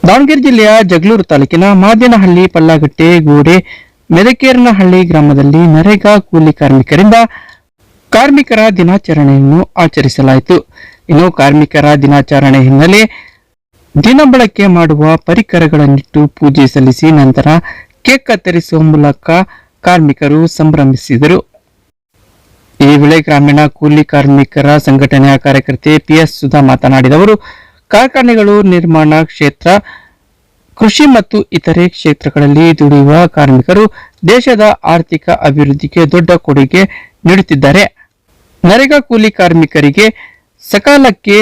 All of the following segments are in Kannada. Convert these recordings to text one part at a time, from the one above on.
ದಾವಣಗೆರೆ ಜಿಲ್ಲೆಯ ಜಗಳೂರು ತಾಲೂಕಿನ ಮಾದೇನಹಳ್ಳಿ, ಪಳ್ಳಾಗಟ್ಟೆ, ಗೋಡೆ, ಮೆದಕೇರನಹಳ್ಳಿ ಗ್ರಾಮದಲ್ಲಿ ನರೇಗಾ ಕೂಲಿ ಕಾರ್ಮಿಕರಿಂದ ಕಾರ್ಮಿಕರ ದಿನಾಚರಣೆಯನ್ನು ಆಚರಿಸಲಾಯಿತು. ಇನ್ನು ಕಾರ್ಮಿಕರ ದಿನಾಚರಣೆ ಹಿನ್ನೆಲೆ ದಿನ ಬಳಕೆ ಮಾಡುವ ಪರಿಕರಗಳನ್ನಿಟ್ಟು ಪೂಜೆ ಸಲ್ಲಿಸಿ ನಂತರ ಕೇಕ್ ಕತ್ತರಿಸುವ ಮೂಲಕ ಕಾರ್ಮಿಕರು ಸಂಭ್ರಮಿಸಿದರು. ಈ ವೇಳೆ ಗ್ರಾಮೀಣ ಕೂಲಿ ಕಾರ್ಮಿಕರ ಸಂಘಟನೆಯ ಕಾರ್ಯಕರ್ತೆ ಪಿಎಸ್ ಸುಧಾ ಮಾತನಾಡಿದವರು, ಕಾರ್ಖಾನೆಗಳು, ನಿರ್ಮಾಣ ಕ್ಷೇತ್ರ, ಕೃಷಿ ಮತ್ತು ಇತರೆ ಕ್ಷೇತ್ರಗಳಲ್ಲಿ ದುಡಿಯುವ ಕಾರ್ಮಿಕರು ದೇಶದ ಆರ್ಥಿಕ ಅಭಿವೃದ್ಧಿಗೆ ದೊಡ್ಡ ಕೊಡುಗೆ ನೀಡುತ್ತಿದ್ದಾರೆ. ನರೇಗಾ ಕೂಲಿ ಕಾರ್ಮಿಕರಿಗೆ ಸಕಾಲಕ್ಕೆ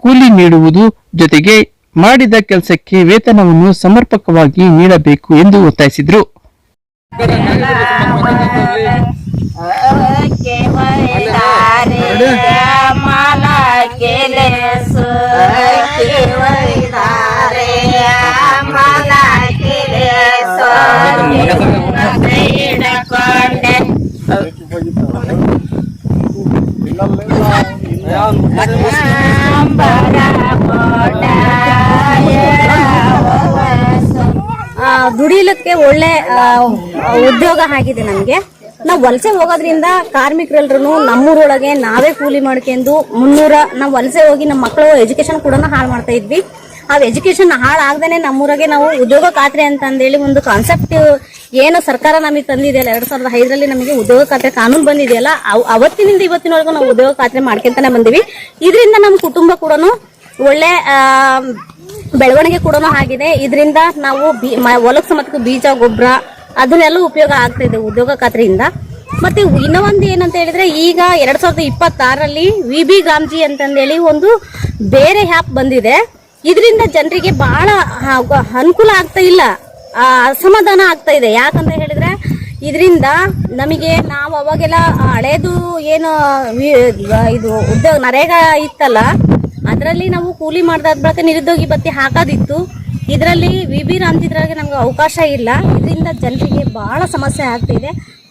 ಕೂಲಿ ನೀಡುವುದು ಜೊತೆಗೆ ಮಾಡಿದ ಕೆಲಸಕ್ಕೆ ವೇತನವನ್ನು ಸಮರ್ಪಕವಾಗಿ ನೀಡಬೇಕು ಎಂದು ಒತ್ತಾಯಿಸಿದರು. ದುಡಿಲಿಕ್ಕೆ ಒಳ್ಳೆ ಉದ್ಯೋಗ ಆಗಿದೆ ನಮ್ಗೆ. ನಾವು ವಲಸೆ ಹೋಗೋದ್ರಿಂದ ಕಾರ್ಮಿಕರೆಲ್ಲರೂ ನಮ್ಮೂರೊಳಗೆ ನಾವೇ ಕೂಲಿ ಮಾಡ್ಕೊಂಡು ನಾವು ವಲಸೆ ಹೋಗಿ ನಮ್ಮ ಮಕ್ಕಳು ಎಜುಕೇಶನ್ ಕೂಡ ಹಾಳು ಮಾಡ್ತಾ ಇದ್ವಿ. ಆ ಎಜುಕೇಶನ್ ಹಾಳಾಗ್ದೇನೆ ನಮ್ಮೂರಾಗೆ ನಾವು ಉದ್ಯೋಗ ಖಾತ್ರಿ ಅಂತಂದೇಳಿ ಒಂದು ಕಾನ್ಸೆಪ್ಟ್ ಏನು ಸರ್ಕಾರ ನಮಗೆ ತಂದಿದೆಯಲ್ಲ, 2005ರಲ್ಲಿ ನಮಗೆ ಉದ್ಯೋಗ ಖಾತ್ರಿ ಕಾನೂನು ಬಂದಿದೆಯಲ್ಲ, ಅವತ್ತಿನಿಂದ ಇವತ್ತಿನವರೆಗೂ ನಾವು ಉದ್ಯೋಗ ಖಾತ್ರಿ ಮಾಡ್ಕೊಂತಾನೆ ಬಂದಿವಿ. ಇದರಿಂದ ನಮ್ಮ ಕುಟುಂಬ ಕೂಡ ಒಳ್ಳೆ ಬೆಳವಣಿಗೆ ಕೂಡ ಆಗಿದೆ. ಇದರಿಂದ ನಾವು ಹೊಲಕ್ ಸಮತಕ್ಕೆ ಬೀಜ, ಗೊಬ್ಬರ ಅದನ್ನೆಲ್ಲ ಉಪಯೋಗ ಆಗ್ತಾ ಇದೆ ಉದ್ಯೋಗ ಖಾತ್ರಿಯಿಂದ. ಮತ್ತೆ ಇನ್ನೊಂದು ಏನಂತ ಹೇಳಿದ್ರೆ, ಈಗ 2026ರಲ್ಲಿ ವಿಬಿ ಗ್ರಾಮ್ಜಿ ಅಂತಂದೇಳಿ ಒಂದು ಬೇರೆ ಆ್ಯಪ್ ಬಂದಿದೆ. ಇದರಿಂದ ಜನರಿಗೆ ಬಹಳ ಅನುಕೂಲ ಆಗ್ತಾ ಇಲ್ಲ, ಅಸಮಾಧಾನ ಆಗ್ತಾ ಇದೆ. ಯಾಕಂತ ಹೇಳಿದ್ರೆ ಇದರಿಂದ ನಮಗೆ ನಾವು ಅವಾಗೆಲ್ಲ ಹಳೇದು ಏನು ಇದು ಉದ್ಯೋಗ ನರೇಗಾ ಇತ್ತಲ್ಲ, ಅದರಲ್ಲಿ ನಾವು ಕೂಲಿ ಮಾಡ್ದಾದ ಬಳಿಕ ನಿರುದ್ಯೋಗಿ ಭತ್ಯೆ ಹಾಕೋದಿತ್ತು. ಇದರಲ್ಲಿ ವಿಬಿ ರಾಮ್ಜಿದ್ರಾಗೆ ನಮ್ಗೆ ಅವಕಾಶ ಇಲ್ಲ. ಇದರಿಂದ ಜನರಿಗೆ ಬಹಳ ಸಮಸ್ಯೆ ಆಗ್ತಿದೆ.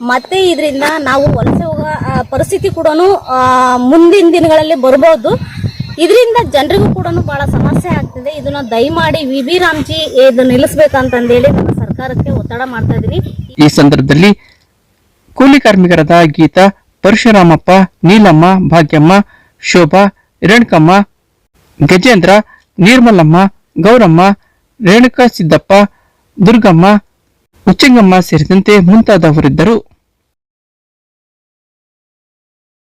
ಮತ್ತೆ ಇದರಿಂದ ನಾವು ವಲಸೆ ಹೋಗೋ ಪರಿಸ್ಥಿತಿ ಕೂಡ ಮುಂದಿನ ದಿನಗಳಲ್ಲಿ ಬರ್ಬೋದು. ಇದರಿಂದ ಜನರಿಗೂ ಕೂಡ ಬಹಳ ಸಮಸ್ಯೆ ಆಗ್ತಿದೆ. ಇದನ್ನ ದಯಮಾಡಿ ವಿಬಿ ರಾಮ್ಜಿ ಇದು ನಿಲ್ಲಿಸಬೇಕಂತಂದೇಳಿ ನಾನು ಸರ್ಕಾರಕ್ಕೆ ಒತ್ತಡ ಮಾಡ್ತಾ ಇದೀನಿ. ಈ ಸಂದರ್ಭದಲ್ಲಿ ಕೂಲಿ ಕಾರ್ಮಿಕರಾದ ಗೀತಾ, ಪರಶುರಾಮಪ್ಪ, ನೀಲಮ್ಮ, ಭಾಗ್ಯಮ್ಮ, ಶೋಭಾ, ರೇಣುಕಮ್ಮ, ಗಜೇಂದ್ರ, ನಿರ್ಮಲಮ್ಮ, ಗೌರಮ್ಮ, ರೇಣುಕಾ ಸಿದ್ದಪ್ಪ, ದುರ್ಗಮ್ಮ, ಉಚ್ಚಂಗಮ್ಮ ಸೇರಿದಂತೆ ಮುಂತಾದವರಿದ್ದರು.